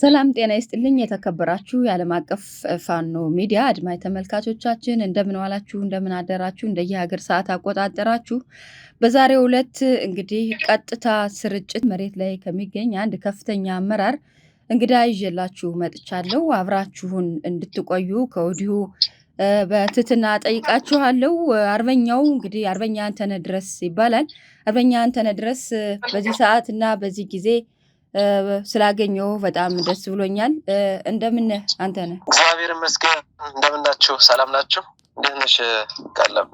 ሰላም ጤና ይስጥልኝ የተከበራችሁ የዓለም አቀፍ ፋኖ ሚዲያ አድማጭ ተመልካቾቻችን እንደምን ዋላችሁ እንደምን አደራችሁ እንደየሀገር ሰዓት አቆጣጠራችሁ። በዛሬው ዕለት እንግዲህ ቀጥታ ስርጭት መሬት ላይ ከሚገኝ አንድ ከፍተኛ አመራር እንግዳ ይዤላችሁ መጥቻለሁ። አብራችሁን እንድትቆዩ ከወዲሁ በትህትና ጠይቃችኋለሁ። አርበኛው እንግዲህ አርበኛ አንተነህ ድረስ ይባላል። አርበኛ አንተነህ ድረስ በዚህ ሰዓት እና በዚህ ጊዜ ስላገኘው በጣም ደስ ብሎኛል። እንደምን አንተነህ? እግዚአብሔር ይመስገን። እንደምን ናችሁ? ሰላም ናችሁ? እንዴት ነሽ ቃለም?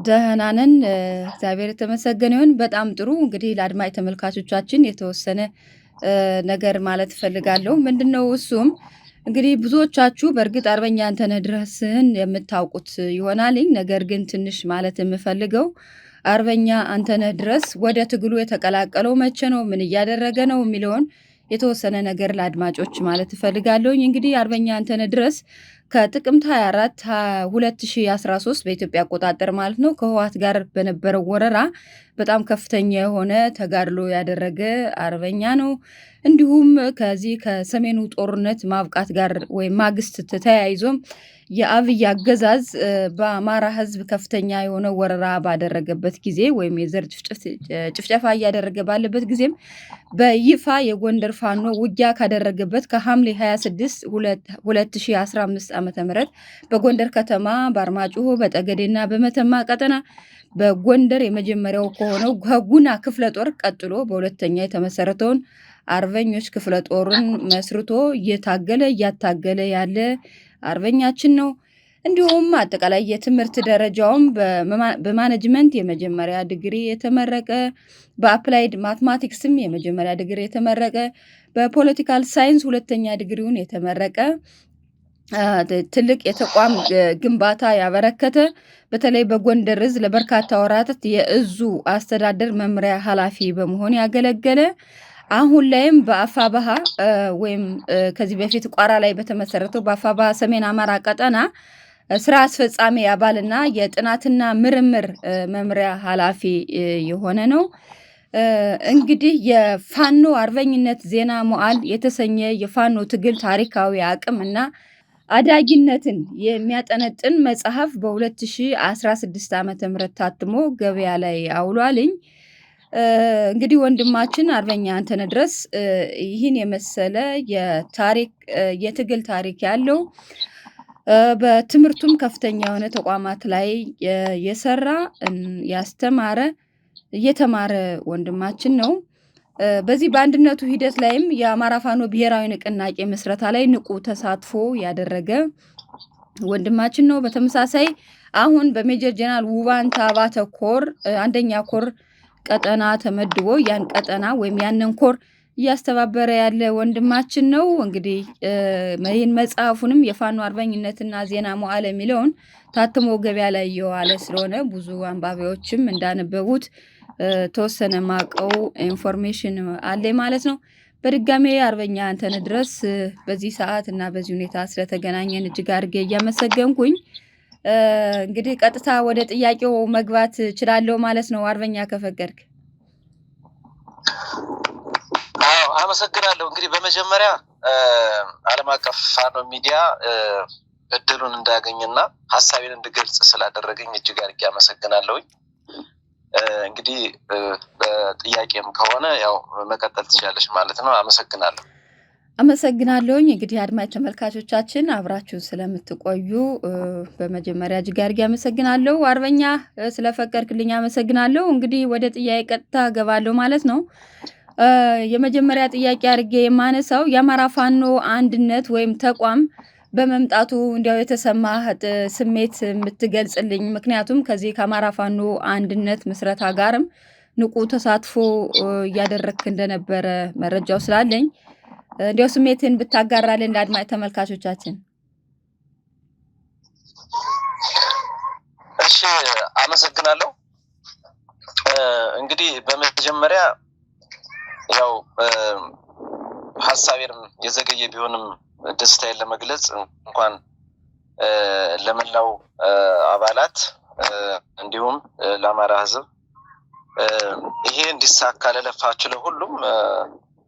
ደህና ነን፣ እግዚአብሔር የተመሰገነ ይሁን። በጣም ጥሩ። እንግዲህ ለአድማጭ ተመልካቾቻችን የተወሰነ ነገር ማለት እፈልጋለሁ። ምንድነው እሱም እንግዲህ ብዙዎቻችሁ በእርግጥ አርበኛ አንተነህ ድረስን የምታውቁት ይሆናል። ነገር ግን ትንሽ ማለት የምፈልገው አርበኛ አንተነህ ድረስ ወደ ትግሉ የተቀላቀለው መቼ ነው፣ ምን እያደረገ ነው የሚለውን የተወሰነ ነገር ለአድማጮች ማለት እፈልጋለሁኝ። እንግዲህ አርበኛ አንተነህ ድረስ ከጥቅምት 24 2013 በኢትዮጵያ አቆጣጠር ማለት ነው ከህወሓት ጋር በነበረው ወረራ በጣም ከፍተኛ የሆነ ተጋድሎ ያደረገ አርበኛ ነው። እንዲሁም ከዚህ ከሰሜኑ ጦርነት ማብቃት ጋር ወይም ማግስት ተያይዞም የአብይ አገዛዝ በአማራ ህዝብ ከፍተኛ የሆነ ወረራ ባደረገበት ጊዜ ወይም የዘር ጭፍጨፋ እያደረገ ባለበት ጊዜም በይፋ የጎንደር ፋኖ ውጊያ ካደረገበት ከሐምሌ 26 2015 ዓ.ም በጎንደር ከተማ በአርማጭሆ በጠገዴና በመተማ ቀጠና በጎንደር የመጀመሪያው ከሆነው ከጉና ክፍለ ጦር ቀጥሎ በሁለተኛ የተመሰረተውን አርበኞች ክፍለ ጦርን መስርቶ እያታገለ ያለ አርበኛችን ነው። እንዲሁም አጠቃላይ የትምህርት ደረጃውም በማኔጅመንት የመጀመሪያ ዲግሪ የተመረቀ፣ በአፕላይድ ማትማቲክስም የመጀመሪያ ዲግሪ የተመረቀ፣ በፖለቲካል ሳይንስ ሁለተኛ ዲግሪውን የተመረቀ፣ ትልቅ የተቋም ግንባታ ያበረከተ፣ በተለይ በጎንደር እዝ ለበርካታ ወራት የእዙ አስተዳደር መምሪያ ኃላፊ በመሆን ያገለገለ፣ አሁን ላይም በአፋባሃ ወይም ከዚህ በፊት ቋራ ላይ በተመሰረተው በአፋባሃ ሰሜን አማራ ቀጠና ስራ አስፈጻሚ አባልና የጥናትና ምርምር መምሪያ ኃላፊ የሆነ ነው። እንግዲህ የፋኖ አርበኝነት ዜና መዋዕል የተሰኘ የፋኖ ትግል ታሪካዊ አቅም እና አዳጊነትን የሚያጠነጥን መጽሐፍ በ2016 ዓ.ም ታትሞ ገበያ ላይ አውሏልኝ። እንግዲህ ወንድማችን አርበኛ አንተነህ ድረስ ይህን የመሰለ የትግል ታሪክ ያለው በትምህርቱም ከፍተኛ የሆነ ተቋማት ላይ የሰራ ያስተማረ እየተማረ ወንድማችን ነው። በዚህ በአንድነቱ ሂደት ላይም የአማራ ፋኖ ብሔራዊ ንቅናቄ ምስረታ ላይ ንቁ ተሳትፎ ያደረገ ወንድማችን ነው። በተመሳሳይ አሁን በሜጀር ጀነራል ውባንታ አባተ ኮር አንደኛ ኮር ቀጠና ተመድቦ ያን ቀጠና ወይም ያንን ኮር እያስተባበረ ያለ ወንድማችን ነው። እንግዲህ ይህን መጽሐፉንም የፋኖ አርበኝነትና ዜና መዋዕል የሚለውን ታትሞ ገበያ ላይ የዋለ ስለሆነ ብዙ አንባቢዎችም እንዳነበቡት ተወሰነ ማቀው ኢንፎርሜሽን አለ ማለት ነው። በድጋሜ አርበኛ አንተነህ ድረስ በዚህ ሰዓት እና በዚህ ሁኔታ ስለተገናኘን እጅግ አድርጌ እያመሰገንኩኝ እንግዲህ ቀጥታ ወደ ጥያቄው መግባት እችላለሁ ማለት ነው። አርበኛ ከፈቀድክ። አዎ አመሰግናለሁ። እንግዲህ በመጀመሪያ ዓለም አቀፍ ፋኖ ሚዲያ እድሉን እንዳገኝና ሀሳቤን እንድገልጽ ስላደረገኝ እጅግ አድርጌ አመሰግናለሁኝ። እንግዲህ በጥያቄም ከሆነ ያው መቀጠል ትችላለሽ ማለት ነው። አመሰግናለሁኝ። እንግዲህ አድማጭ ተመልካቾቻችን አብራችሁ ስለምትቆዩ በመጀመሪያ እጅግ አድርጌ አመሰግናለሁ። አርበኛ ስለፈቀድክልኝ አመሰግናለሁ። እንግዲህ ወደ ጥያቄ ቀጥታ ገባለሁ ማለት ነው። የመጀመሪያ ጥያቄ አድርጌ የማነሳው የአማራ ፋኖ አንድነት ወይም ተቋም በመምጣቱ እንዲያው የተሰማህ ስሜት የምትገልጽልኝ፣ ምክንያቱም ከዚህ ከአማራ ፋኖ አንድነት ምስረታ ጋርም ንቁ ተሳትፎ እያደረግክ እንደነበረ መረጃው ስላለኝ እንዲያው ስሜትን ብታጋራልን ለአድማጭ ተመልካቾቻችን። እሺ አመሰግናለሁ። እንግዲህ በመጀመሪያ ያው ሀሳቤን የዘገየ ቢሆንም ደስታዬን ለመግለጽ እንኳን ለመላው አባላት እንዲሁም ለአማራ ሕዝብ ይሄ እንዲሳካ ለለፋችሁ ለሁሉም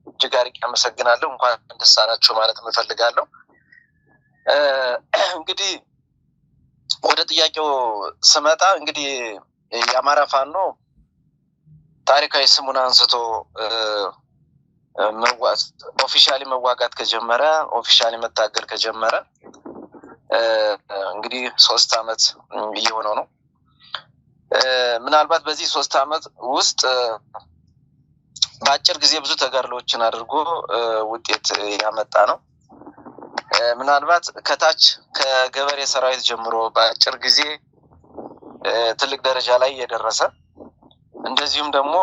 እጅግ አድርጌ አመሰግናለሁ። እንኳን ደስ አላችሁ ማለት እፈልጋለሁ። እንግዲህ ወደ ጥያቄው ስመጣ እንግዲህ የአማራ ፋኖ ታሪካዊ ስሙን አንስቶ ኦፊሻሊ መዋጋት ከጀመረ ኦፊሻሊ መታገል ከጀመረ እንግዲህ 3 አመት እየሆነው ነው። ምናልባት በዚህ 3 አመት ውስጥ በአጭር ጊዜ ብዙ ተጋድሎችን አድርጎ ውጤት ያመጣ ነው። ምናልባት ከታች ከገበሬ ሰራዊት ጀምሮ በአጭር ጊዜ ትልቅ ደረጃ ላይ የደረሰ እንደዚሁም ደግሞ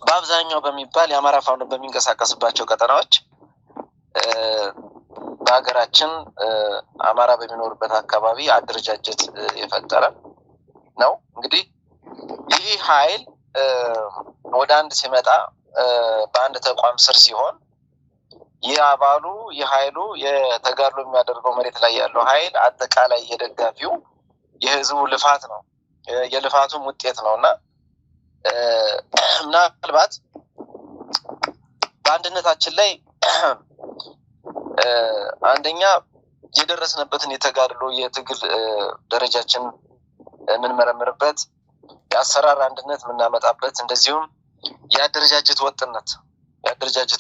በአብዛኛው በሚባል የአማራ ፋኖ በሚንቀሳቀስባቸው ቀጠናዎች በሀገራችን አማራ በሚኖርበት አካባቢ አደረጃጀት የፈጠረ ነው። እንግዲህ ይህ ኃይል ወደ አንድ ሲመጣ በአንድ ተቋም ስር ሲሆን የአባሉ የኃይሉ የተጋድሎ የሚያደርገው መሬት ላይ ያለው ኃይል አጠቃላይ የደጋፊው የህዝቡ ልፋት ነው፣ የልፋቱም ውጤት ነውና ምናልባት በአንድነታችን ላይ አንደኛ የደረስንበትን የተጋድሎ የትግል ደረጃችን የምንመረምርበት የአሰራር አንድነት የምናመጣበት እንደዚሁም የአደረጃጀት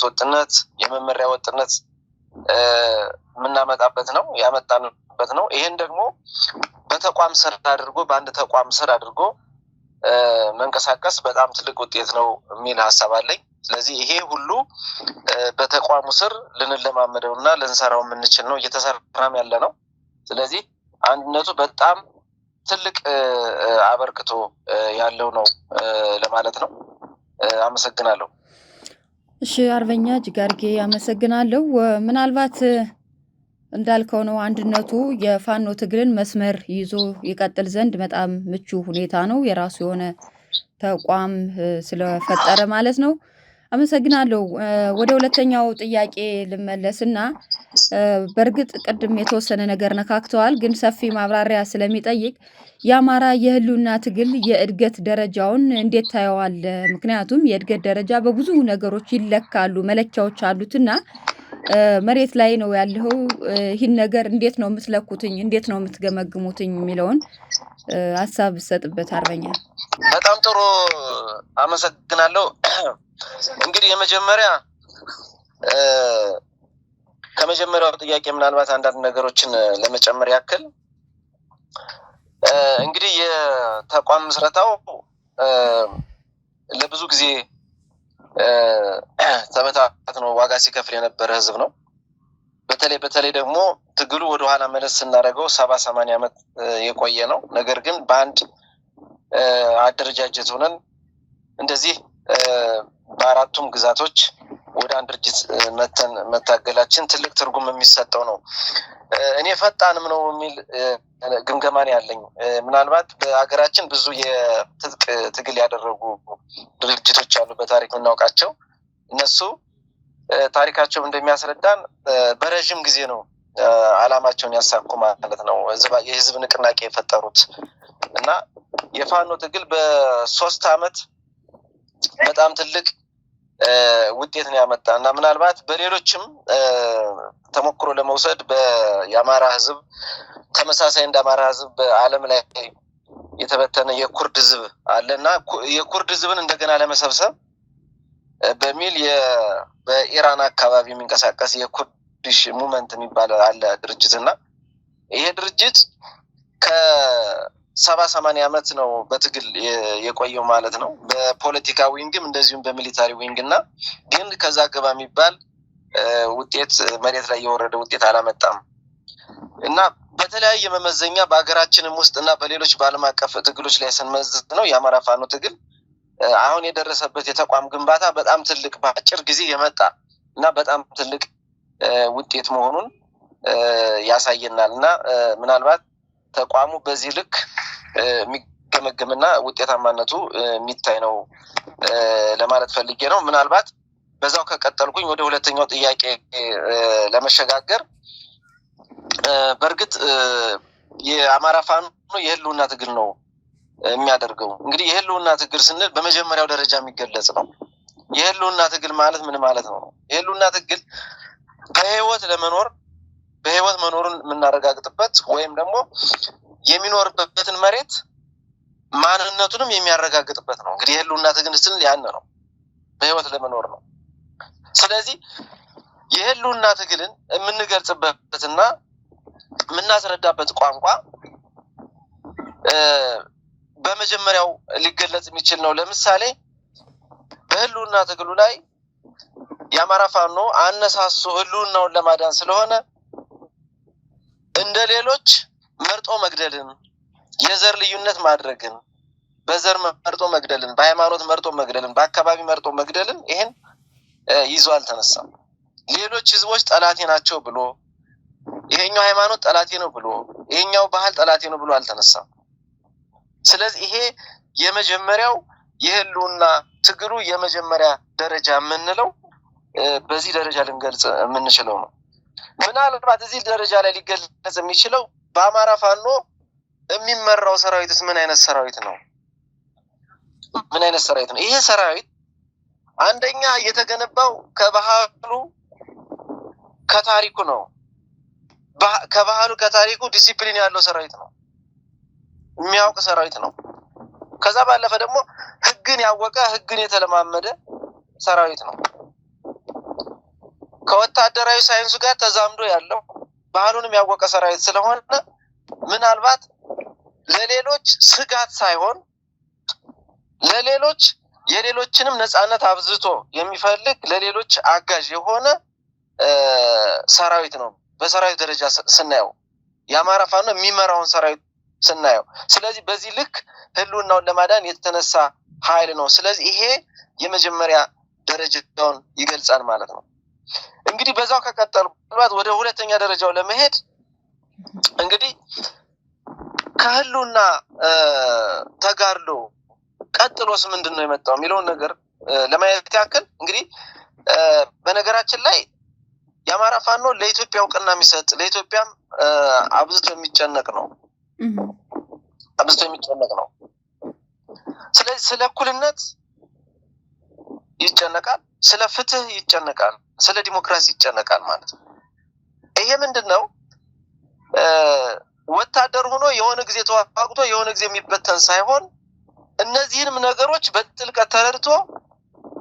ወጥነት የመመሪያ ወጥነት የምናመጣበት ነው ያመጣንበት ነው። ይሄን ደግሞ በተቋም ስር አድርጎ በአንድ ተቋም ስር አድርጎ መንቀሳቀስ በጣም ትልቅ ውጤት ነው የሚል ሀሳብ አለኝ። ስለዚህ ይሄ ሁሉ በተቋሙ ስር ልንለማመደውና ልንሰራው የምንችል ነው፣ እየተሰራም ያለ ነው። ስለዚህ አንድነቱ በጣም ትልቅ አበርክቶ ያለው ነው ለማለት ነው። አመሰግናለሁ። እሺ አርበኛ እጅግ አድርጌ አመሰግናለሁ። ምናልባት እንዳልከው ነው አንድነቱ የፋኖ ትግልን መስመር ይዞ ይቀጥል ዘንድ በጣም ምቹ ሁኔታ ነው፣ የራሱ የሆነ ተቋም ስለፈጠረ ማለት ነው። አመሰግናለሁ። ወደ ሁለተኛው ጥያቄ ልመለስና በእርግጥ ቅድም የተወሰነ ነገር ነካክተዋል፣ ግን ሰፊ ማብራሪያ ስለሚጠይቅ የአማራ የህልውና ትግል የእድገት ደረጃውን እንዴት ታየዋል? ምክንያቱም የእድገት ደረጃ በብዙ ነገሮች ይለካሉ፣ መለኪያዎች አሉትና መሬት ላይ ነው ያለው። ይህን ነገር እንዴት ነው የምትለኩትኝ? እንዴት ነው የምትገመግሙትኝ? የሚለውን ሀሳብ ሰጥበት አርበኛ። በጣም ጥሩ አመሰግናለሁ። እንግዲህ ከመጀመሪያው ጥያቄ ምናልባት አንዳንድ ነገሮችን ለመጨመር ያክል እንግዲህ የተቋም ምስረታው ለብዙ ጊዜ ተበታትኖ ዋጋ ሲከፍል የነበረ ህዝብ ነው። በተለይ ደግሞ ትግሉ ወደኋላ መለስ ስናደርገው 70-80 ዓመት የቆየ ነው። ነገር ግን በአንድ አደረጃጀት ሆነን እንደዚህ በአራቱም ግዛቶች ወደ አንድ ድርጅት መታገላችን ትልቅ ትርጉም የሚሰጠው ነው። እኔ ፈጣንም ነው የሚል ግምገማን ያለኝ። ምናልባት በሀገራችን ብዙ የትጥቅ ትግል ያደረጉ ድርጅቶች አሉ፣ በታሪክ የምናውቃቸው። እነሱ ታሪካቸው እንደሚያስረዳን በረዥም ጊዜ ነው አላማቸውን ያሳኩ ማለት ነው፣ የህዝብ ንቅናቄ የፈጠሩት እና የፋኖ ትግል በ3 አመት በጣም ትልቅ ውጤት ነው ያመጣ እና ምናልባት በሌሎችም ተሞክሮ ለመውሰድ የአማራ ህዝብ ተመሳሳይ እንደ አማራ ህዝብ በዓለም ላይ የተበተነ የኩርድ ህዝብ አለ እና የኩርድ ህዝብን እንደገና ለመሰብሰብ በሚል በኢራን አካባቢ የሚንቀሳቀስ የኩርዲሽ ሙቭመንት የሚባል አለ ድርጅት እና ይሄ ድርጅት ከ70-80 ዓመት ነው በትግል የቆየው ማለት ነው። በፖለቲካ ዊንግም እንደዚሁም በሚሊታሪ ዊንግ እና ግን ከዛ ገባ የሚባል ውጤት መሬት ላይ የወረደ ውጤት አላመጣም እና በተለያየ መመዘኛ በሀገራችንም ውስጥ እና በሌሎች በዓለም አቀፍ ትግሎች ላይ ስንመዝን ነው የአማራ ፋኖ ትግል አሁን የደረሰበት የተቋም ግንባታ በጣም ትልቅ በአጭር ጊዜ የመጣ እና በጣም ትልቅ ውጤት መሆኑን ያሳየናል እና ምናልባት ተቋሙ በዚህ ልክ የሚገመገምና ውጤታማነቱ የሚታይ ነው ለማለት ፈልጌ ነው። ምናልባት በዛው ከቀጠልኩኝ ወደ ሁለተኛው ጥያቄ ለመሸጋገር በእርግጥ የአማራ ፋኖ የህልውና ትግል ነው የሚያደርገው። እንግዲህ የህልውና ትግል ስንል በመጀመሪያው ደረጃ የሚገለጽ ነው። የህልውና ትግል ማለት ምን ማለት ነው? የህልውና ትግል በህይወት ለመኖር በህይወት መኖሩን የምናረጋግጥበት ወይም ደግሞ የሚኖርበትን መሬት ማንነቱንም የሚያረጋግጥበት ነው። እንግዲህ የህልውና ትግል ስንል ያን ነው፣ በህይወት ለመኖር ነው። ስለዚህ የህልውና ትግልን የምንገልጽበትና የምናስረዳበት ቋንቋ በመጀመሪያው ሊገለጽ የሚችል ነው። ለምሳሌ በህልውና ትግሉ ላይ የአማራ ፋኖ አነሳሱ ህልውናውን ለማዳን ስለሆነ እንደ ሌሎች መርጦ መግደልን፣ የዘር ልዩነት ማድረግን፣ በዘር መርጦ መግደልን፣ በሃይማኖት መርጦ መግደልን፣ በአካባቢ መርጦ መግደልን ይሄን ይዞ አልተነሳም። ሌሎች ህዝቦች ጠላቴ ናቸው ብሎ ይሄኛው ሃይማኖት ጠላቴ ነው ብሎ ይሄኛው ባህል ጠላቴ ነው ብሎ አልተነሳም። ስለዚህ ይሄ የመጀመሪያው የህልውና ትግሉ የመጀመሪያ ደረጃ የምንለው በዚህ ደረጃ ልንገልጽ የምንችለው ነው። ምናልባት እዚህ ደረጃ ላይ ሊገለጽ የሚችለው በአማራ ፋኖ የሚመራው ሰራዊትስ ምን አይነት ሰራዊት ነው? ምን አይነት ሰራዊት ነው? ይሄ ሰራዊት አንደኛ የተገነባው ከባህሉ ከታሪኩ ነው። ከባህሉ ከታሪኩ ዲሲፕሊን ያለው ሰራዊት ነው፣ የሚያውቅ ሰራዊት ነው። ከዛ ባለፈ ደግሞ ህግን ያወቀ ህግን የተለማመደ ሰራዊት ነው። ከወታደራዊ ሳይንሱ ጋር ተዛምዶ ያለው ባህሉንም ያወቀ ሰራዊት ስለሆነ ምናልባት ለሌሎች ስጋት ሳይሆን ለሌሎች የሌሎችንም ነፃነት አብዝቶ የሚፈልግ ለሌሎች አጋዥ የሆነ ሰራዊት ነው በሰራዊት ደረጃ ስናየው፣ የአማራ ፋኖ የሚመራውን ሰራዊት ስናየው። ስለዚህ በዚህ ልክ ህልውናውን ለማዳን የተነሳ ኃይል ነው። ስለዚህ ይሄ የመጀመሪያ ደረጃውን ይገልጻል ማለት ነው። እንግዲህ በዛው ከቀጠሉ ወደ ሁለተኛ ደረጃው ለመሄድ እንግዲህ ከህልውና ተጋድሎ ቀጥሎስ ምንድነው የመጣው የሚለውን ነገር ለማየት ያክል እንግዲህ በነገራችን ላይ የአማራ ፋኖ ለኢትዮጵያ እውቅና የሚሰጥ ለኢትዮጵያም አብዝቶ የሚጨነቅ ነው። ስለዚህ ስለ እኩልነት ይጨነቃል፣ ስለ ፍትህ ይጨነቃል፣ ስለ ዲሞክራሲ ይጨነቃል ማለት ነው። ይሄ ምንድነው? ወታደር ሆኖ የሆነ ጊዜ ተዋግቶ የሆነ ጊዜ የሚበተን ሳይሆን እነዚህንም ነገሮች በጥልቀት ተረድቶ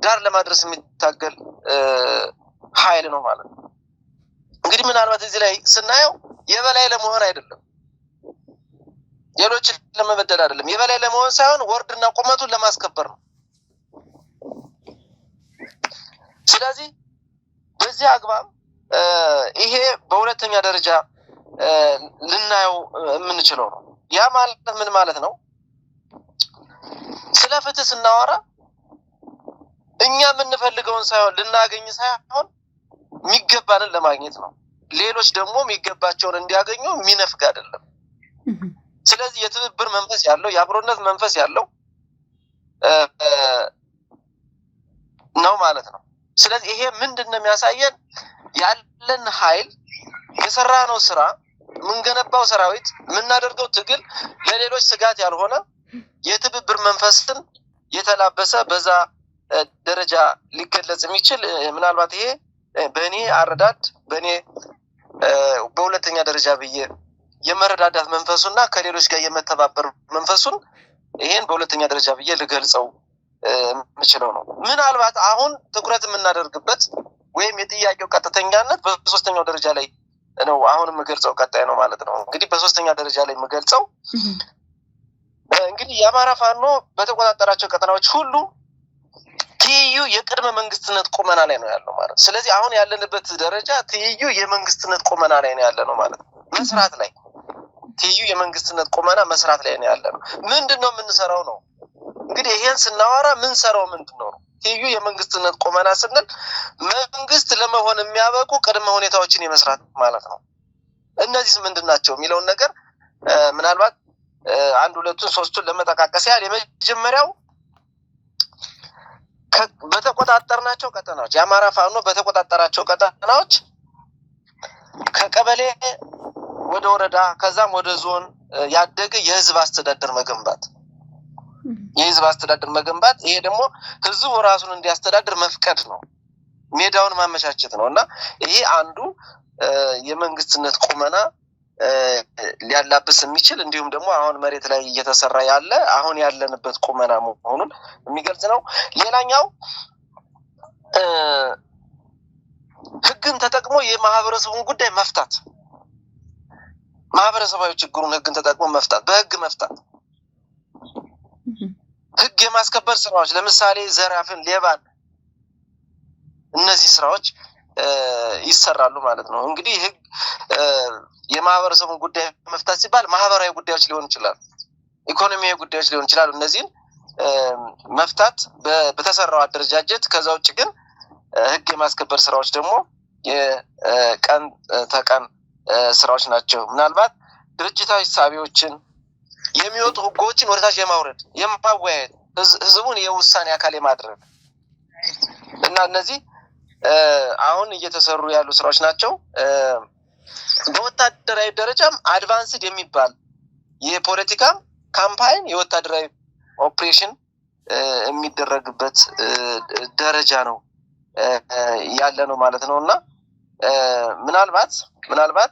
ዳር ለማድረስ የሚታገል ኃይል ነው ማለት ነው። እንግዲህ ምናልባት እዚህ ላይ ስናየው የበላይ ለመሆን አይደለም፣ ሌሎችን ለመበደል አይደለም፣ የበላይ ለመሆን ሳይሆን ወርድና ቁመቱን ለማስከበር ነው። ስለዚህ በዚህ አግባብ ይሄ በሁለተኛ ደረጃ ልናየው የምንችለው ነው። ያ ማለት ምን ማለት ነው? ስለ ፍትህ ስናወራ እኛ የምንፈልገውን ሳይሆን ልናገኝ ሳይሆን የሚገባንን ለማግኘት ነው። ሌሎች ደግሞ የሚገባቸውን እንዲያገኙ የሚነፍግ አይደለም። ስለዚህ የትብብር መንፈስ ያለው የአብሮነት መንፈስ ያለው ነው ማለት ነው። ስለዚህ ይሄ ምንድነው የሚያሳየን? ያለን ኃይል፣ የሰራነው ስራ፣ የምንገነባው ሰራዊት፣ የምናደርገው ትግል ለሌሎች ስጋት ያልሆነ የትብብር መንፈስን የተላበሰ በዛ ደረጃ ሊገለጽ የሚችል ምናልባት ይሄ በእኔ አረዳድ በእኔ በሁለተኛ ደረጃ ብዬ የመረዳዳት መንፈሱና ከሌሎች ጋር የመተባበር መንፈሱን ይሄን በሁለተኛ ደረጃ ብዬ ልገልጸው የምችለው ነው። ምናልባት አሁን ትኩረት የምናደርግበት ወይም የጥያቄው ቀጥተኛነት በሶስተኛው ደረጃ ላይ ነው አሁን የምገልጸው ቀጣይ ነው ማለት ነው። እንግዲህ በሶስተኛ ደረጃ ላይ የምገልጸው እንግዲህ የአማራ ፋኖ በተቆጣጠራቸው ቀጠናዎች ሁሉ ትይዩ የቅድመ መንግስትነት ቁመና ላይ ነው ያለው ማለት። ስለዚህ አሁን ያለንበት ደረጃ ትይዩ የመንግስትነት ቁመና ላይ ነው ያለ ነው ማለት ነው። መስራት ላይ ትይዩ የመንግስትነት ቁመና መስራት ላይ ነው ያለ ነው። ምንድነው የምንሰራው ነው? እንግዲህ ይሄን ስናወራ ምን ሰራው ምንድነው ነው? ትይዩ የመንግስትነት ቁመና ስንል መንግስት ለመሆን የሚያበቁ ቅድመ ሁኔታዎችን የመስራት ማለት ነው። እነዚህስ ምንድናቸው የሚለውን ነገር ምናልባት አንድ ሁለቱን ሶስቱን ለመጠቃቀስ ያህል የመጀመሪያው በተቆጣጠርናቸው ቀጠናዎች የአማራ ፋኖ በተቆጣጠራቸው ቀጠናዎች ከቀበሌ ወደ ወረዳ ከዛም ወደ ዞን ያደገ የህዝብ አስተዳደር መገንባት የህዝብ አስተዳደር መገንባት ይሄ ደግሞ ህዝቡ ራሱን እንዲያስተዳድር መፍቀድ ነው ሜዳውን ማመቻቸት ነውና ይሄ አንዱ የመንግስትነት ቁመና ሊያላብስ የሚችል እንዲሁም ደግሞ አሁን መሬት ላይ እየተሰራ ያለ አሁን ያለንበት ቁመና መሆኑን የሚገልጽ ነው ሌላኛው ህግን ተጠቅሞ የማህበረሰቡን ጉዳይ መፍታት ማህበረሰባዊ ችግሩን ህግን ተጠቅሞ መፍታት በህግ መፍታት ህግ የማስከበር ስራዎች ለምሳሌ ዘራፍን ሌባን እነዚህ ስራዎች ይሰራሉ ማለት ነው እንግዲህ ህግ የማህበረሰቡን ጉዳይ መፍታት ሲባል ማህበራዊ ጉዳዮች ሊሆን ይችላል ኢኮኖሚያዊ ጉዳዮች ሊሆን ይችላል እነዚህን መፍታት በተሰራው አደረጃጀት ከዛው ውጭ ግን ህግ የማስከበር ስራዎች ደግሞ የቀን ተቀን ስራዎች ናቸው ምናልባት ድርጅታዊ ሳቢዎችን የሚወጡ ህጎችን ወደታች የማውረድ የማወያየት ህዝቡን የውሳኔ አካል የማድረግ እና እነዚህ አሁን እየተሰሩ ያሉ ስራዎች ናቸው በወታደራዊ ደረጃም አድቫንስድ የሚባል የፖለቲካ ካምፓይን የወታደራዊ ኦፕሬሽን የሚደረግበት ደረጃ ነው ያለ ነው ማለት ነውና ምናልባት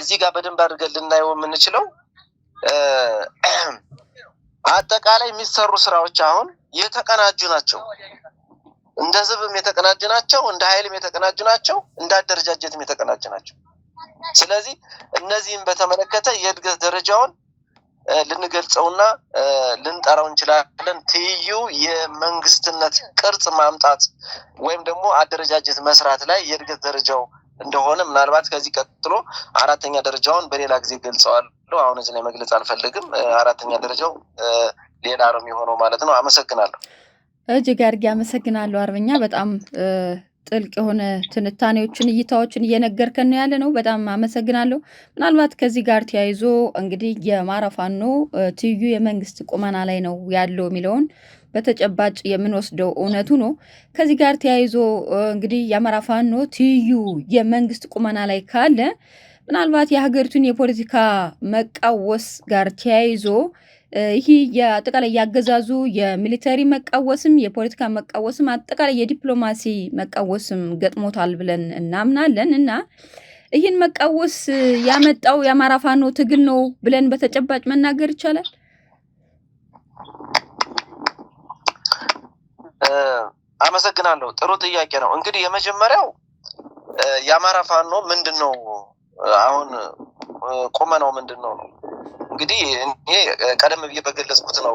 እዚህ ጋር በደንብ አድርገን ልናየው የምንችለው አጠቃላይ የሚሰሩ ስራዎች አሁን የተቀናጁ ናቸው እንደ ህዝብም የተቀናጁ ናቸው እንደ ኃይልም የተቀናጁ ናቸው እንደ አደረጃጀትም የተቀናጁ ናቸው ስለዚህ እነዚህን በተመለከተ የእድገት ደረጃውን ልንገልጸውና ልንጠራው እንችላለን ትይዩ የመንግስትነት ቅርጽ ማምጣት ወይም ደግሞ አደረጃጀት መስራት ላይ የእድገት ደረጃው እንደሆነ ምናልባት ከዚህ ቀጥሎ አራተኛ ደረጃውን በሌላ ጊዜ ገልጸዋለሁ አሁን እዚህ ላይ መግለጽ አልፈልግም አራተኛ ደረጃው ሌላ ነው የሚሆነው ማለት ነው አመሰግናለሁ እጅግ አድርጌ አመሰግናለሁ አርበኛ በጣም ጥልቅ የሆነ ትንታኔዎችን እይታዎችን እየነገርከን ነው ያለ ነው በጣም አመሰግናለሁ ምናልባት ከዚህ ጋር ተያይዞ እንግዲህ የአማራ ፋኖ ትይዩ የመንግስት ቁመና ላይ ነው ያለው የሚለውን በተጨባጭ የምንወስደው እውነቱ ነው ከዚህ ጋር ተያይዞ እንግዲህ የአማራ ፋኖ ትይዩ የመንግስት ቁመና ላይ ካለ ምናልባት የሀገሪቱን የፖለቲካ መቃወስ ጋር ተያይዞ ይህ የአጠቃላይ ያገዛዙ የሚሊተሪ መቃወስም የፖለቲካ መቃወስም አጠቃላይ የዲፕሎማሲ መቃወስም ገጥሞታል ብለን እናምናለን እና ይህን መቃወስ ያመጣው የአማራ ፋኖ ትግል ነው ብለን በተጨባጭ መናገር ይቻላል አመሰግናለሁ ጥሩ ጥያቄ ነው እንግዲህ የመጀመሪያው የአማራ ፋኖ ምንድነው አሁን ቁመናው ምንድነው ነው እንግዲህ እኔ ቀደም ብዬ በገለጽኩት ነው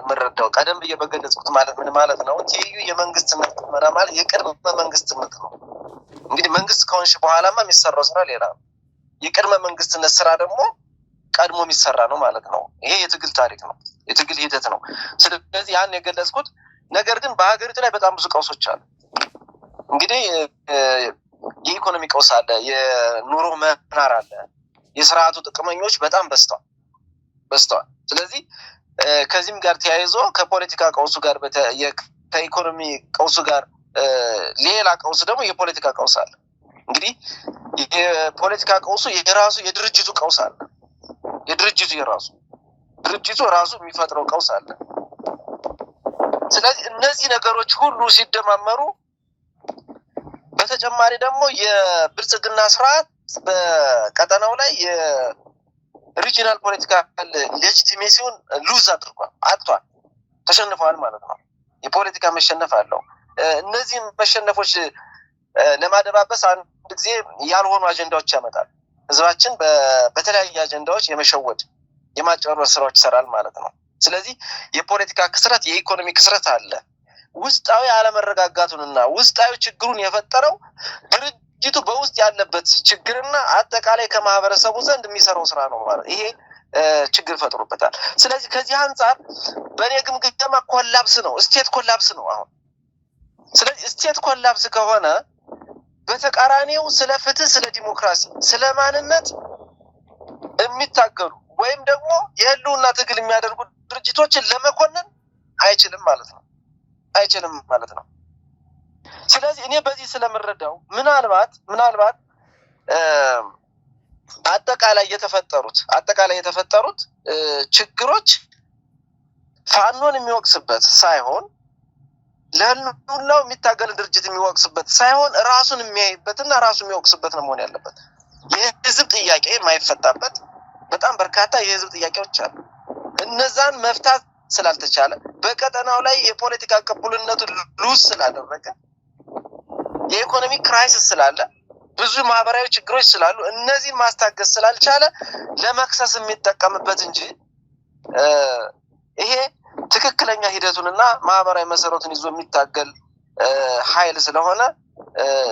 ምረዳው ቀደም ብዬ በገለጽኩት ማለት ምን ማለት ነው ትይዩ የመንግስትነት ቁመና ማለት የቅድመ መንግስትነት ነው እንግዲህ መንግስት ከሆንሽ በኋላማ የሚሰራው ስራ ሌላ የቅድመ መንግስትነት ስራ ደግሞ ቀድሞ የሚሰራ ነው ማለት ነው ይሄ የትግል ታሪክ ነው የትግል ሂደት ነው ስለዚህ ያን የገለጽኩት ነገር ግን በሀገሪቱ ላይ በጣም ብዙ ቀውሶች አሉ እንግዲህ የኢኮኖሚ ቀውስ አለ የኑሮ መናር አለ የስርዓቱ ጥቅመኞች በጣም በስተዋል ስለዚህ ከዚህም ጋር ተያይዞ ከፖለቲካ ቀውሱ ጋር ከኢኮኖሚ ቀውሱ ጋር ሌላ ቀውስ ደግሞ የፖለቲካ ቀውስ አለ እንግዲህ የፖለቲካ ቀውሱ የራሱ የድርጅቱ ቀውስ አለ ድርጅቱ ራሱ የሚፈጥረው ቀውስ አለ ስለዚህ እነዚህ ነገሮች ሁሉ ሲደማመሩ በተጨማሪ ደግሞ የብልጽግና ስርዓት በቀጠናው ላይ የሪጂናል ፖለቲካል ሌጂቲሜሲውን ሉዝ አጥቷል ተሸንፈዋል ማለት ነው የፖለቲካ መሸነፍ አለው እነዚህ መሸነፎች ለማደባበስ አንድ ጊዜ ያልሆኑ አጀንዳዎች ያመጣል ህዝባችን በተለያየ አጀንዳዎች የመሸወድ የማጭበርበር ስራዎች ይሰራል ማለት ነው ስለዚህ የፖለቲካ ክስረት የኢኮኖሚ ክስረት አለ ውስጣዊ አለመረጋጋቱንና ውስጣዊ ችግሩን የፈጠረው ድርጅቱ በውስጥ ያለበት ችግርና አጠቃላይ ከማህበረሰቡ ዘንድ የሚሰራው ስራ ነው ማለት ይሄ ችግር ፈጥሮበታል ስለዚህ ከዚህ አንፃር በኔ ግምገማ ኮላፕስ ነው ስቴት ኮላፕስ ነው አሁን ስለዚህ ስቴት ኮላፕስ ከሆነ በተቃራኒው ስለ ፍትህ ስለ ዲሞክራሲ ስለ ማንነት የሚታገሉ ወይም ደግሞ የህልውና ትግል የሚያደርጉ ድርጅቶችን ለመኮነን አይችልም ማለት ነው ስለዚህ እኔ በዚህ ስለምረዳው ምናልባት አጠቃላይ የተፈጠሩት ችግሮች ፋኖን የሚወቅስበት ሳይሆን ለሁሉም የሚታገል ድርጅት የሚወቅስበት ሳይሆን ራሱን የሚያይበትና ራሱን የሚወቅስበት ነው መሆን ያለበት። የህዝብ ጥያቄ የማይፈታበት በጣም በርካታ የህዝብ ጥያቄዎች አሉ። እነዛን መፍታት ስላልተቻለ በቀጠናው ላይ የፖለቲካ ቅቡልነቱ ሉዝ ስላደረገ የኢኮኖሚ ክራይሲስ ስላለ ብዙ ማህበራዊ ችግሮች ስላሉ እነዚህን ማስታገስ ስላልቻለ ለመክሰስ የሚጠቀምበት እንጂ ይሄ ትክክለኛ ሂደቱንና ማህበራዊ መሰረቱን ይዞ የሚታገል ኃይል ስለሆነ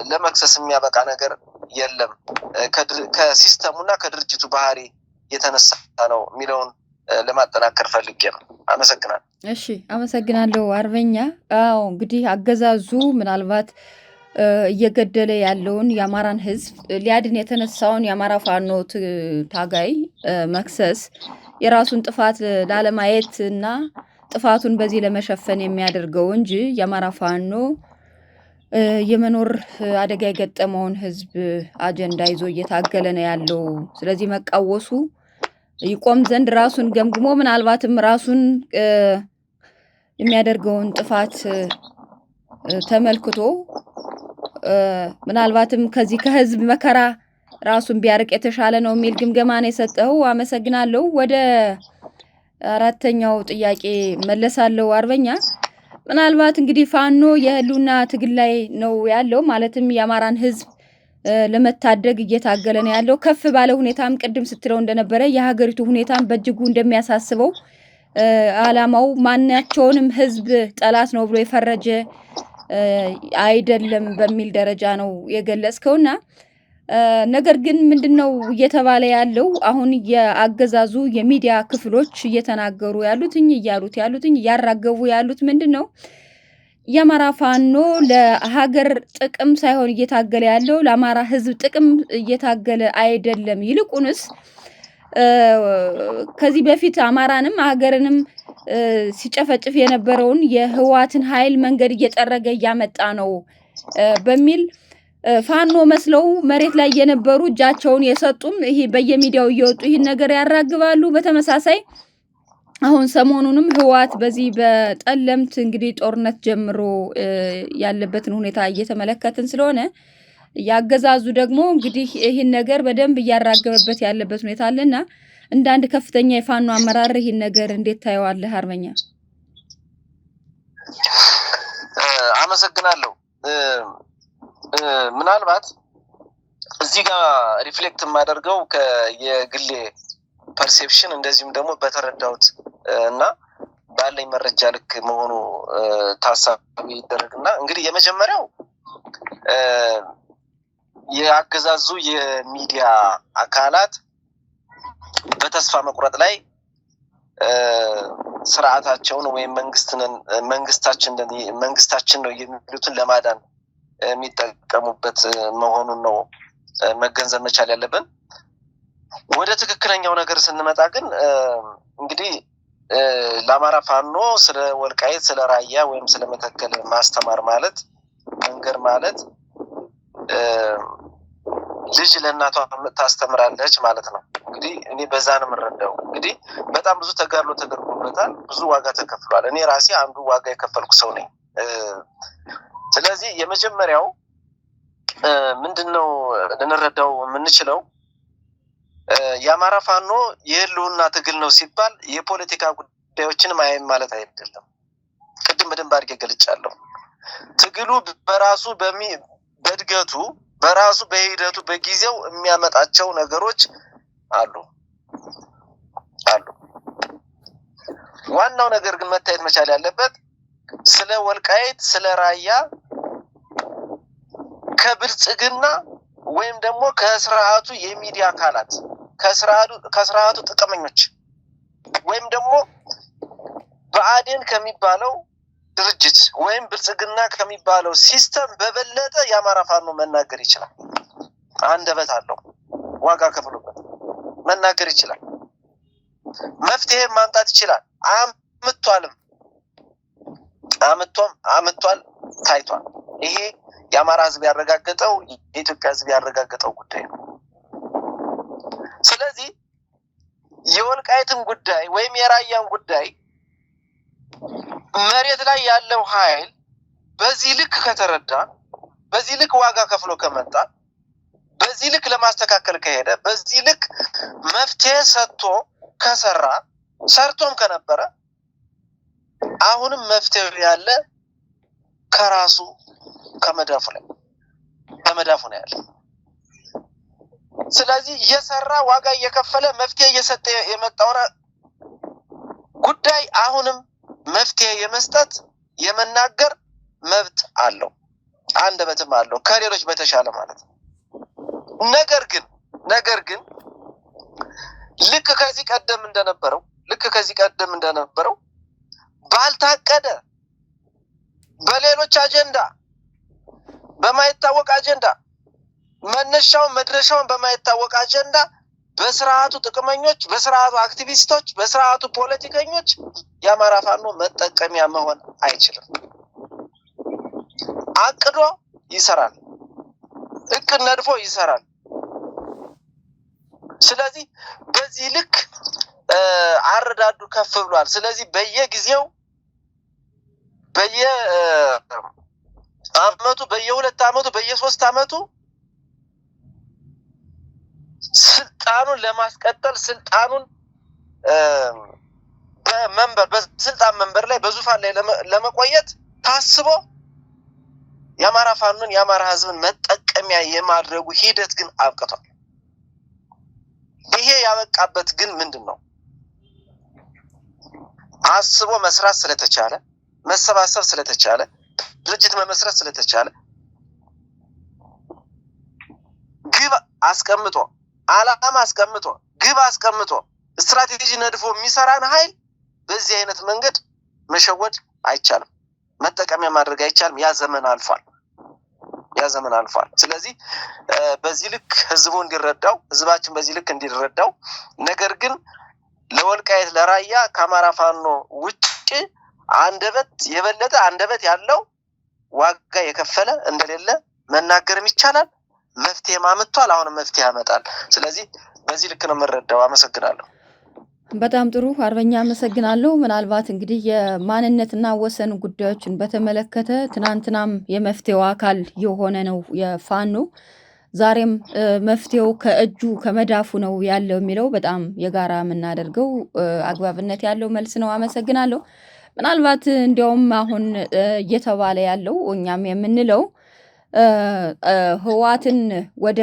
ለመክሰስ የሚያበቃ ነገር የለም። ከሲስተሙና ከድርጅቱ ባህሪ የተነሳ ነው የሚለውን ለማጠናከር ፈልጌ ነው። አመሰግናለሁ። እሺ፣ አመሰግናለሁ አርበኛ። አዎ እንግዲህ አገዛዙ ምናልባት እየገደለ ያለውን የአማራን ህዝብ ሊያድን የተነሳውን የአማራ ፋኖ ታጋይ መክሰስ የራሱን ጥፋት ላለማየት እና ጥፋቱን በዚህ ለመሸፈን የሚያደርገው እንጂ የአማራ ፋኖ የመኖር አደጋ የገጠመውን ህዝብ አጀንዳ ይዞ እየታገለ ነው ያለው። ስለዚህ መቃወሱ ይቆም ዘንድ ራሱን ገምግሞ ምናልባትም ራሱን የሚያደርገውን ጥፋት ተመልክቶ ምናልባትም ከዚህ ከህዝብ መከራ ራሱን ቢያርቅ የተሻለ ነው የሚል ግምገማ ነው የሰጠው። አመሰግናለሁ። ወደ አራተኛው ጥያቄ መለሳለሁ አርበኛ። ምናልባት እንግዲህ ፋኖ የህልውና ትግል ላይ ነው ያለው፣ ማለትም የአማራን ህዝብ ለመታደግ እየታገለ ነው ያለው። ከፍ ባለ ሁኔታም ቅድም ስትለው እንደነበረ የሀገሪቱ ሁኔታም በእጅጉ እንደሚያሳስበው አላማው ማናቸውንም ህዝብ ጠላት ነው ብሎ የፈረጀ አይደለም በሚል ደረጃ ነው የገለጽከውና ነገር ግን ምንድነው እየተባለ ያለው? አሁን የአገዛዙ የሚዲያ ክፍሎች እየተናገሩ ያሉትኝ እያራገቡ ያሉት ምንድነው? የአማራ ፋኖ ለሀገር ጥቅም ሳይሆን እየታገለ ያለው ለአማራ ህዝብ ጥቅም እየታገለ አይደለም። ይልቁንስ ከዚህ በፊት አማራንም ሀገርንም ሲጨፈጭፍ የነበረውን የህዋትን ኃይል መንገድ እየጠረገ እያመጣ ነው በሚል ፋኖ መስለው መሬት ላይ የነበሩ እጃቸውን የሰጡም ይሄ በየሚዲያው እየወጡ ይሄን ነገር ያራግባሉ። በተመሳሳይ አሁን ሰሞኑንም ህዋት በዚህ በጠለምት እንግዲህ ጦርነት ጀምሮ ያለበትን ሁኔታ እየተመለከትን ስለሆነ ያገዛዙ ደግሞ እንግዲህ ይሄን ነገር በደንብ እያራገበበት ያለበት ሁኔታ አለና እንደ አንድ ከፍተኛ የፋኖ አመራር ይሄን ነገር እንዴት ታየዋለህ አርበኛ? አመሰግናለሁ። ምናልባት እዚህ ጋር ሪፍሌክት የማደርገው የግሌ ፐርሴፕሽን እንደዚሁም ደግሞ በተረዳሁት እና ባለኝ መረጃ ልክ መሆኑ ታሳቢ ይደረግና እንግዲህ የመጀመሪያው የአገዛዙ የሚዲያ አካላት በተስፋ መቁረጥ ላይ ስርዓታቸውን ወይም መንግስታችን ነው የሚሉትን ለማዳን የሚጠቀሙበት መሆኑን ነው መገንዘብ መቻል ያለብን። ወደ ትክክለኛው ነገር ስንመጣ ግን እንግዲህ ለአማራ ፋኖ ስለ ወልቃይት ስለ ራያ ወይም ስለ መተከል ማስተማር ማለት መንገር ማለት ልጅ ለእናቷ ታስተምራለች ማለት ነው። እንግዲህ እኔ በዛ ነው የምረዳው። እንግዲህ በጣም ብዙ ተጋድሎ ተደርጎበታል፣ ብዙ ዋጋ ተከፍሏል። እኔ ራሴ አንዱ ዋጋ የከፈልኩ ሰው ነኝ። ስለዚህ የመጀመሪያው ምንድነው ልንረዳው የምንችለው የአማራ ፋኖ የህልውና ትግል ነው ሲባል የፖለቲካ ጉዳዮችን ማየም ማለት አይደለም። ቅድም በደንብ አድርጌ ገልጫለሁ። ትግሉ በራሱ በእድገቱ በራሱ በሂደቱ በጊዜው የሚያመጣቸው ነገሮች አሉ። ዋናው ነገር ግን መታየት መቻል ያለበት ስለ ወልቃይት ስለ ራያ ከብልጽግና ወይም ደግሞ ከስርዓቱ የሚዲያ አካላት ከስርዓቱ ጥቅመኞች ወይም ደግሞ ብአዴን ከሚባለው ድርጅት ወይም ብልጽግና ከሚባለው ሲስተም በበለጠ የአማራ ፋኖ መናገር ይችላል። አንደበት አለው፣ ዋጋ ከፍሎበት መናገር ይችላል። መፍትሄ ማምጣት ይችላል። አምጥቷል፣ ታይቷል። ይሄ የአማራ ህዝብ ያረጋገጠው የኢትዮጵያ ህዝብ ያረጋገጠው ጉዳይ ነው። ስለዚህ የወልቃይትን ጉዳይ ወይም የራያን ጉዳይ መሬት ላይ ያለው ኃይል በዚህ ልክ ከተረዳ በዚህ ልክ ዋጋ ከፍሎ ከመጣ በዚህ ልክ ለማስተካከል ከሄደ በዚህ ልክ መፍትሄ ሰጥቶ ከሰራ ሰርቶም ከነበረ አሁንም መፍትሄው ያለ ከራሱ ከመዳፉ ነው ያለ። ስለዚህ የሰራ ዋጋ እየከፈለ መፍትሄ እየሰጠ የመጣው ጉዳይ አሁንም መፍትሄ የመስጠት የመናገር መብት አለው፣ አንደበትም አለው ከሌሎች በተሻለ ማለት ነው። ነገር ግን ልክ ከዚህ ቀደም እንደነበረው ባልታቀደ በሌሎች አጀንዳ በማይታወቅ አጀንዳ መነሻውን መድረሻውን በማይታወቅ አጀንዳ በስርዓቱ ጥቅመኞች በስርዓቱ አክቲቪስቶች በስርዓቱ ፖለቲከኞች የአማራ ፋኖ መጠቀሚያ መሆን አይችልም። አቅዶ ይሰራል፣ እቅድ ነድፎ ይሰራል። ስለዚህ በዚህ ልክ አረዳዱ ከፍ ብሏል። ስለዚህ በየጊዜው በየአመቱ በየ2 አመቱ በየ3 አመቱ ስልጣኑን ለማስቀጠል ስልጣኑን በስልጣን መንበር ላይ በዙፋን ላይ ለመቆየት ታስቦ የአማራ ፋኖን የአማራ ህዝብን መጠቀሚያ የማድረጉ ሂደት ግን አብቅቷል። ይሄ ያበቃበት ግን ምንድነው? አስቦ መስራት ስለተቻለ መሰባሰብ ስለተቻለ ድርጅት መመስረት ስለተቻለ ግብ አስቀምጦ አላማ አስቀምጦ ግብ አስቀምጦ ስትራቴጂ ነድፎ የሚሰራን ኃይል በዚህ አይነት መንገድ መሸወድ አይቻልም፣ መጠቀሚያ ማድረግ አይቻልም። ያ ዘመን አልፏል። ስለዚህ በዚህ ልክ ህዝቡ እንዲረዳው ህዝባችን በዚህ ልክ እንዲረዳው ነገር ግን ለወልቃይት ለራያ ከአማራ ፋኖ ውጪ የበለጠ አንደበት ያለው ዋጋ የከፈለ እንደሌለ መናገርም ይቻላል። መፍትሄ ማመጣል አሁንም መፍትሄ ያመጣል። ስለዚህ በዚህ ልክ ነው መረዳው። አመሰግናለሁ። በጣም ጥሩ አርበኛ አመሰግናለሁ። ምናልባት እንግዲህ የማንነትና ወሰን ጉዳዮችን በተመለከተ ትናንትናም የመፍትሄው አካል የሆነ ነው የፋኖ ዛሬም መፍትሄው ከእጁ ከመዳፉ ነው ያለው የሚለው በጣም የጋራ የምናደርገው አግባብነት ያለው መልስ ነው። አመሰግናለሁ። ምናልባት እንዲያውም አሁን እየተባለ ያለው እኛም የምንለው ህዋትን ወደ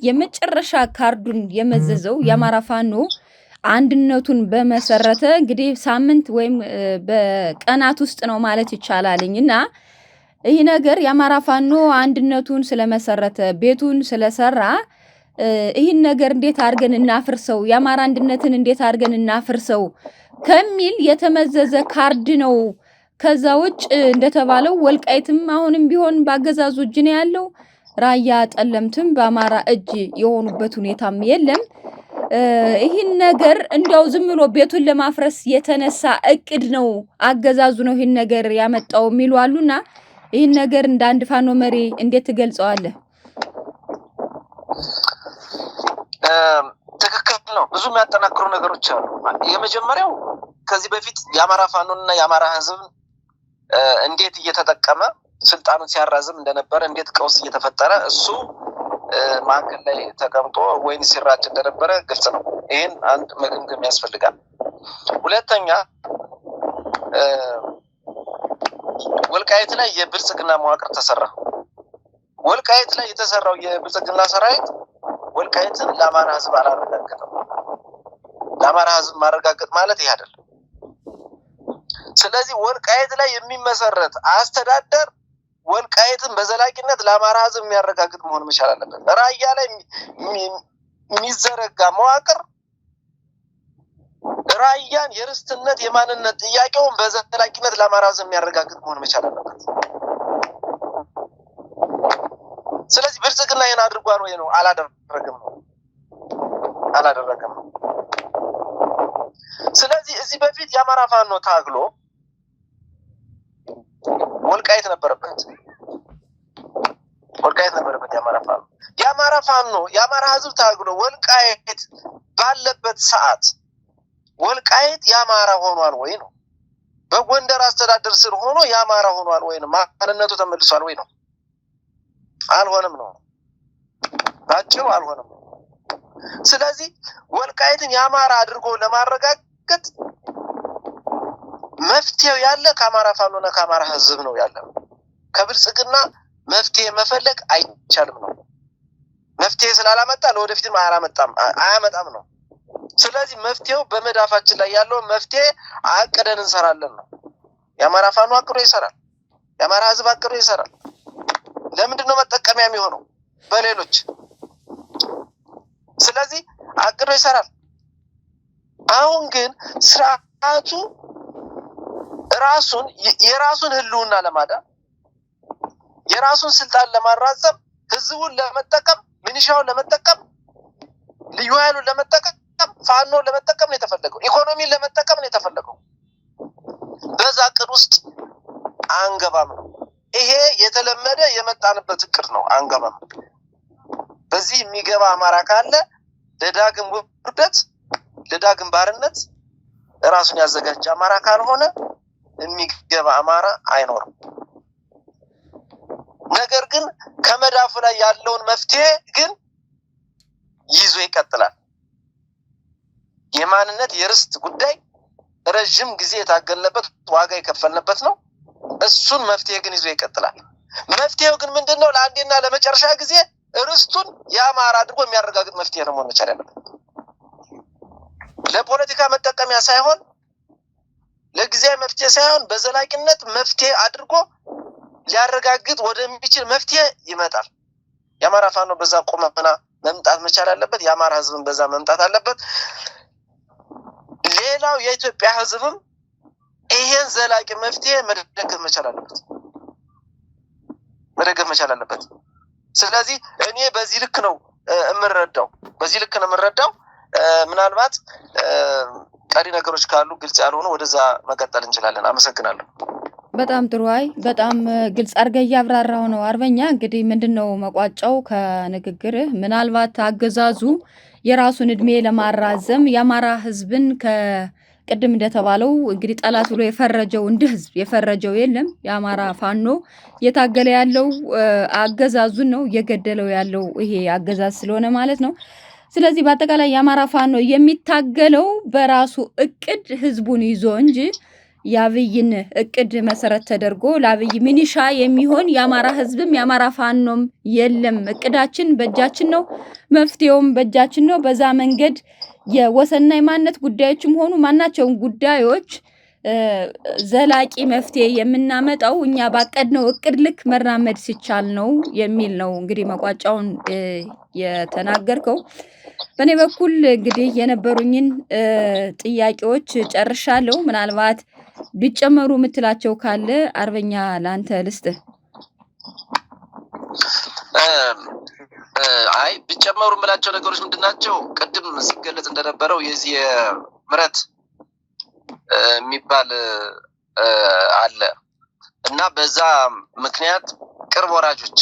የመጨረሻ ካርዱን የመዘዘው የአማራ ፋኖ አንድነቱን በመሰረተ እንግዲህ ሳምንት ወይም በቀናት ውስጥ ነው ማለት ይቻላልኝና ይህ ነገር የአማራ ፋኖ አንድነቱን ስለመሰረተ ቤቱን ስለሰራ ይህን ነገር እንዴት አድርገን እናፍርሰው፣ የአማራ አንድነትን እንዴት አድርገን እናፍርሰው ከሚል የተመዘዘ ካርድ ነው። ከዛ ውጭ እንደተባለው ወልቃይትም አሁንም ቢሆን ባገዛዙ እጅ ነው ያለው። ራያ ጠለምትም በአማራ እጅ የሆኑበት ሁኔታም የለም። ይህን ነገር እንዲያው ዝም ብሎ ቤቱን ለማፍረስ የተነሳ እቅድ ነው፣ አገዛዙ ነው ይህን ነገር ያመጣው የሚሉ አሉና ይህን ነገር እንደ አንድ ፋኖ መሪ እንዴት ትገልጸዋለህ? ትክክል ነው። ብዙ የሚያጠናክሩ ነገሮች አሉ። የመጀመሪያው ከዚህ በፊት የአማራ ፋኖና የአማራ ህዝብ እንዴት እየተጠቀመ ስልጣኑን ሲያራዝም እንደነበረ እንዴት ቀውስ እየተፈጠረ እሱ ማዕከል ላይ ተቀምጦ ወይን ሲራጭ እንደነበረ ግልጽ ነው። ይሄን አንድ መገምገም ያስፈልጋል። ሁለተኛ ወልቃይት ላይ የብልጽግና መዋቅር ተሰራ። ወልቃይት ላይ የተሰራው የብልጽግና ሰራዊት ወልቃይትን ለአማራ ህዝብ አላረጋገጠም። ለአማራ ህዝብ ማረጋገጥ ማለት ይሄ አይደለም። ስለዚህ ወልቃይት ላይ የሚመሰረት አስተዳደር ወልቃይትን በዘላቂነት ለአማራ ህዝብ የሚያረጋግጥ መሆን መቻል አለበት። ራያ ላይ የሚዘረጋ መዋቅር ራያን የርስትነት የማንነት ጥያቄውን በዘላቂነት ለአማራ ህዝብ የሚያረጋግጥ መሆን መቻል አለበት። ስለዚህ ብልጽግና ይሄን አድርጓል ወይ ነው? አላደረገም። ስለዚህ እዚህ በፊት የአማራ ፋኖ ታግሎ ወልቃይት ነበረበት የአማራ ፋኖ። ያ የአማራ ፋኖ የአማራ ህዝብ ታግሎ ወልቃይት ባለበት ሰዓት ወልቃይት የአማራ ሆኗል ወይ ነው? በጎንደር አስተዳደር ስር ሆኖ የአማራ ሆኗል ወይ ነው? ማንነቱ ተመልሷል ወይ ነው? አልሆነም ነው ባጭሩ፣ አልሆነም ነው። ስለዚህ ወልቃይትን የአማራ አድርጎ ለማረጋገጥ መፍትሄው ያለ ከአማራ ፋኖና ከአማራ ህዝብ ነው ያለ። ከብልጽግና መፍትሄ መፈለግ አይቻልም ነው። መፍትሄ ስላላመጣ ለወደፊትም አያመጣም ነው። ስለዚህ መፍትሄው በመዳፋችን ላይ ያለው መፍትሄ አቅደን እንሰራለን ነው። የአማራ ፋኖ አቅዶ ይሰራል። የአማራ ህዝብ አቅዶ ይሰራል። ለምንድነው መጠቀሚያ የሚሆነው? በሌሎች። ስለዚህ አቅዶ ይሰራል። አሁን ግን ስርዓቱ የራሱን ህልውና ለማዳን የራሱን ስልጣን ለማራዘም ህዝቡን ለመጠቀም ሚኒሻውን ለመጠቀም ልዩ ኃይሉን ለመጠቀም ፋኖን ለመጠቀም ነው የተፈለገው። ኢኮኖሚን ለመጠቀም ነው የተፈለገው። በዛ እቅድ ውስጥ አንገባም ነው። ይሄ የተለመደ የመጣንበት እቅድ ነው። አንገባም። በዚህ የሚገባ አማራ ካለ ለዳግም ውርደት ለዳግም ባርነት ራሱን ያዘጋጀ አማራ ካልሆነ የሚገባ አማራ አይኖርም። ነገር ግን ከመዳፉ ላይ ያለውን መፍትሄ ግን ይዞ ይቀጥላል። የማንነት የርስት ጉዳይ ረጅም ጊዜ የታገልንበት ዋጋ የከፈልንበት ነው። እሱን መፍትሄ ግን ይዞ ይቀጥላል። መፍትሄው ግን ምንድነው? ለአንዴና ለመጨረሻ ጊዜ ርስቱን የአማራ አድርጎ የሚያረጋግጥ መፍትሄ ነው መሆን መቻል ያለበት። ለፖለቲካ መጠቀሚያ ሳይሆን ለጊዜያዊ መፍትሄ ሳይሆን በዘላቂነት መፍትሄ አድርጎ ሊያረጋግጥ ወደሚችል መፍትሄ ይመጣል። የአማራ ፋኖ በዛ ቆመና መምጣት መቻል አለበት። የአማራ ህዝብን በዛ መምጣት አለበት። ሌላው የኢትዮጵያ ህዝብም ይሄን ዘላቂ መፍትሄ መደገፍ መቻል አለበት። ስለዚህ እኔ በዚህ ልክ ነው የምረዳው። ምናልባት ቀሪ ነገሮች ካሉ ግልጽ ያልሆኑ ወደዛ መቀጠል እንችላለን። አመሰግናለሁ። በጣም ጥሩ። በጣም ግልጽ አድርገህ እያብራራው ነው አርበኛ። እንግዲህ ምንድነው መቋጫው ከንግግርህ? ምናልባት አገዛዙ የራሱን እድሜ ለማራዘም የአማራ ህዝብን ከቅድም እንደተባለው እንግዲህ ጠላት ብሎ የፈረጀው እንደ ህዝብ የፈረጀው የለም። የአማራ ፋኖ እየታገለ ያለው አገዛዙን ነው እየገደለው ያለው ይሄ አገዛዝ ስለሆነ ማለት ነው። ስለዚህ በአጠቃላይ የአማራ ፋኖ የሚታገለው በራሱ እቅድ ህዝቡን ይዞ እንጂ የአብይን እቅድ መሰረት ተደርጎ ለአብይ ሚኒሻ የሚሆን የአማራ ህዝብም የአማራ ፋኖም የለም። እቅዳችን በእጃችን ነው፣ መፍትሄውም በእጃችን ነው። በዛ መንገድ የወሰንና የማንነት ጉዳዮችም ሆኑ ማናቸውም ጉዳዮች ዘላቂ መፍትሄ የምናመጣው እኛ ባቀድነው እቅድ ልክ መራመድ ሲቻል ነው የሚል ነው እንግዲህ መቋጫውን የተናገርከው። በእኔ በኩል እንግዲህ የነበሩኝን ጥያቄዎች ጨርሻለሁ። ምናልባት ቢጨመሩ የምትላቸው ካለ አርበኛ ላንተ ልስጥህ። አይ ቢጨመሩ የምላቸው ነገሮች ምንድናቸው? ቅድም ሲገለጽ እንደነበረው የዚህ ምረት የሚባል አለ እና በዛ ምክንያት ቅርብ ወራጆች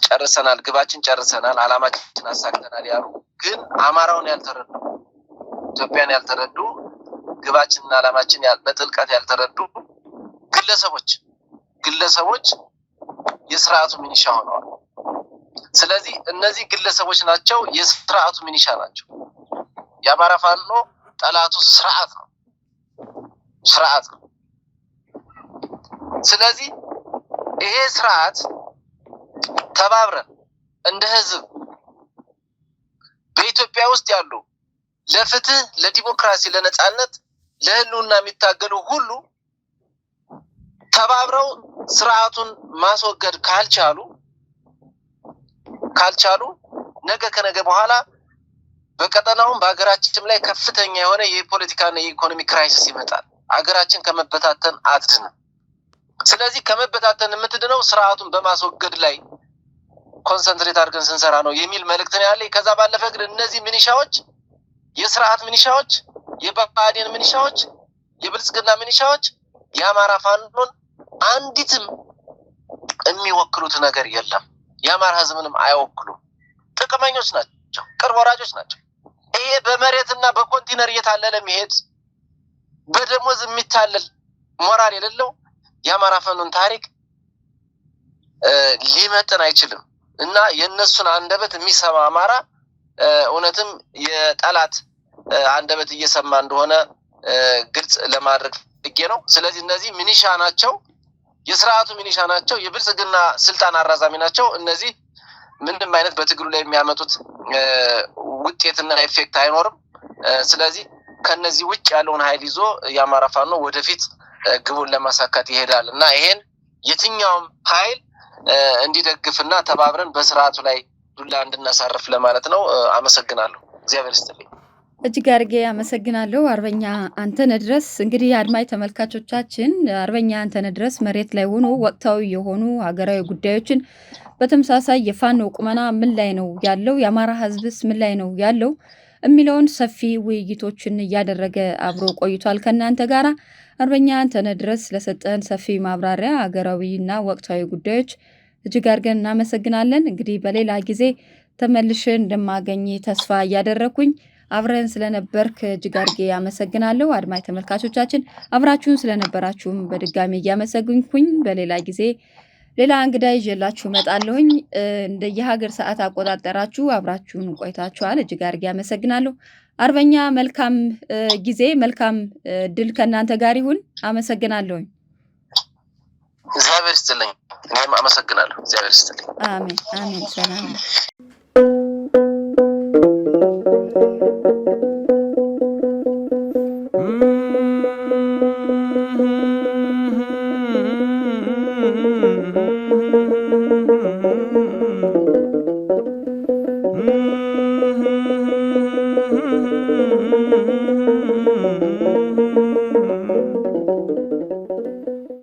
ጨርሰናል፣ ግባችን ጨርሰናል፣ አላማችን አሳክተናል ያሉ ግን አማራውን ያልተረዱ ኢትዮጵያን ያልተረዱ ግባችንና አላማችን በጥልቀት ያልተረዱ ግለሰቦች የስርዓቱ ሚኒሻ ሆነዋል። ስለዚህ እነዚህ ግለሰቦች ናቸው የስርዓቱ ሚኒሻ ናቸው። የአማራ ፋኖ ጠላቱ ስርዓት ነው። ስለዚህ ይሄ ስርዓት ተባብረን እንደ ህዝብ በኢትዮጵያ ውስጥ ያሉ ለፍትህ፣ ለዲሞክራሲ፣ ለነጻነት፣ ለህልውና የሚታገሉ ሁሉ ተባብረው ስርዓቱን ማስወገድ ካልቻሉ ነገ ከነገ በኋላ በቀጠናውም በሀገራችን ላይ ከፍተኛ የሆነ የፖለቲካና የኢኮኖሚ ክራይሲስ ይመጣል። ሀገራችን ከመበታተን አትድንም። ስለዚህ ከመበታተን የምትድነው ስርዓቱን በማስወገድ ላይ ኮንሰንትሬት አድርገን ስንሰራ ነው የሚል መልእክት ነው ያለኝ። ከዛ ባለፈ ግን እነዚህ ሚኒሻዎች የስርዓት ሚኒሻዎች፣ የብአዴን ሚኒሻዎች፣ የብልጽግና ሚኒሻዎች የአማራ ፋኖን አንዲትም የሚወክሉት ነገር የለም። የአማራ ህዝብንም አይወክሉም። ጥቅመኞች ናቸው፣ ቅርብ ወራጆች ናቸው። ይሄ በመሬትና በኮንቲነር እየታለለ የሚሄድ በደሞዝ የሚታለል ሞራል የሌለው የአማራ ፋኖን ታሪክ ሊመጥን አይችልም እና የነሱን አንደበት የሚሰማ አማራ እውነትም የጠላት አንደበት እየሰማ እንደሆነ ግልጽ ለማድረግ ጥቄ ነው። ስለዚህ እነዚህ ሚኒሻ ናቸው፣ የስርዓቱ ሚኒሻ ናቸው፣ የብልጽግና ስልጣን አራዛሚ ናቸው። እነዚህ ምንም አይነት በትግሉ ላይ የሚያመጡት ውጤትና ኢፌክት አይኖርም። ስለዚህ ከነዚህ ውጭ ያለውን ኃይል ይዞ የአማራ ፋኖ ወደፊት ግቡን ለማሳካት ይሄዳል እና ይሄን የትኛውም ኃይል እንዲደግፍና ተባብረን በስርዓቱ ላይ ዱላ እንድናሳርፍ ለማለት ነው። አመሰግናለሁ። እግዚአብሔር ይስጥልኝ። እጅግ አድርጌ አመሰግናለሁ አርበኛ አንተነህ ድረስ። እንግዲህ አድማጭ ተመልካቾቻችን አርበኛ አንተነህ ድረስ መሬት ላይ ሆኖ ወቅታዊ የሆኑ ሀገራዊ ጉዳዮችን በተመሳሳይ የፋኖ ቁመና ምን ላይ ነው ያለው፣ የአማራ ህዝብስ ምን ላይ ነው ያለው የሚለውን ሰፊ ውይይቶችን እያደረገ አብሮ ቆይቷል ከእናንተ ጋራ። አርበኛ አንተነህ ድረስ ለሰጠን ሰፊ ማብራሪያ ሀገራዊና ወቅታዊ ጉዳዮች እጅግ አድርገን እናመሰግናለን። እንግዲህ በሌላ ጊዜ ተመልሼ እንደማገኝ ተስፋ እያደረኩኝ አብረን ስለነበርክ እጅግ አድርጌ አመሰግናለሁ። አድማጭ ተመልካቾቻችን አብራችሁን ስለነበራችሁም በድጋሚ እያመሰግንኩኝ በሌላ ጊዜ ሌላ እንግዳ ይዤላችሁ እመጣለሁኝ። እንደየሀገር ሰዓት አቆጣጠራችሁ አብራችሁን ቆይታችኋል። እጅግ አድርጌ አመሰግናለሁ። አርበኛ መልካም ጊዜ፣ መልካም ድል ከእናንተ ጋር ይሁን። አመሰግናለሁኝ። እግዚአብሔር ይስጥልኝ። እኔም አመሰግናለሁ። እግዚአብሔር ይስጥልኝ። አሜን አሜን። ሰላም Mm-hmm.